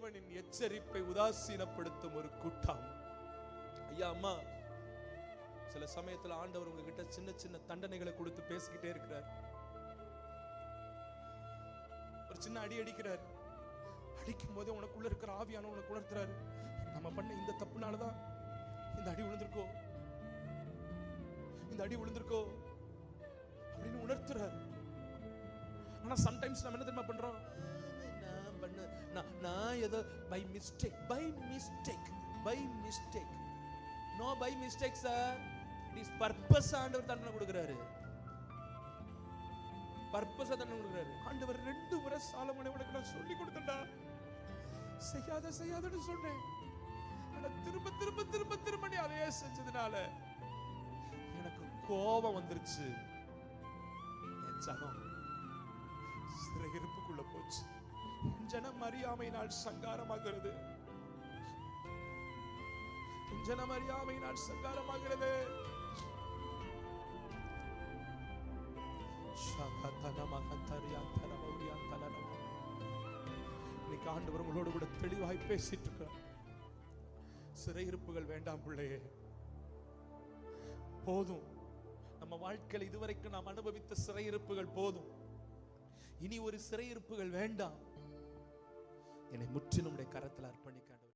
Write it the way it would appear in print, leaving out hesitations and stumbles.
தேவனின் எச்சரிப்பை உதாசீனப்படுத்தும் ஒரு கூட்டம். ஐயா அம்மா, சில சமயத்துல ஆண்டவர் உங்ககிட்ட சின்ன சின்ன தண்டனைகளை கொடுத்து பேசிக்கிட்டே இருக்கிறார். ஒரு சின்ன அடி அடிக்கிறார். அடிக்கும் போதே உனக்குள்ள இருக்கிற ஆவியான உனக்கு உணர்த்துறாரு, நம்ம பண்ண இந்த தப்புனாலதான் இந்த அடி விழுந்திருக்கோ, இந்த அடி விழுந்திருக்கோ அப்படின்னு உணர்த்துறாரு. ஆனா சம்டைம்ஸ் நம்ம என்ன தெரியுமா பண்றோம்? நான் ஏதோ by mistake no by mistake sir, it is purpose. ஆண்டவர் தண்டனை கொடுக்கிறாரு, பர்பஸ் தண்டனை கொடுக்கிறாரு. ஆண்டவர் 2 முறை சாலமோனே உனக்கு நான் சொல்லி கொடுத்தேன்டா, செய்யாதன்னு சொன்னேன். ஆனா திரும்ப திரும்ப திரும்ப திரும்ப நீ அதையே செஞ்சதுனால எனக்கு கோபம் வந்துருச்சு. என் ஜனம் சிறையிருப்புக்குள்ள போச்சு. என் ஜனம் அறியாமையினால் சங்காரமாகிறது. என் ஜனம் அறியாமையினால் சங்காரமாகிறது. இன்னைக்கு ஆண்டவர் உங்களோடு கூட தெளிவாய் பேசிட்டு இருக்கிறார். சிறையிருப்புகள் வேண்டாம் பிள்ளையே, போதும். நம்ம வாழ்க்கையில் இதுவரைக்கும் நாம் அனுபவித்த சிறையிருப்புகள் போதும். இனி ஒரு சிறையிருப்புகள் வேண்டாம். என்னை முற்றிலும் உடைய கரத்தில் அர்ப்பணிக்க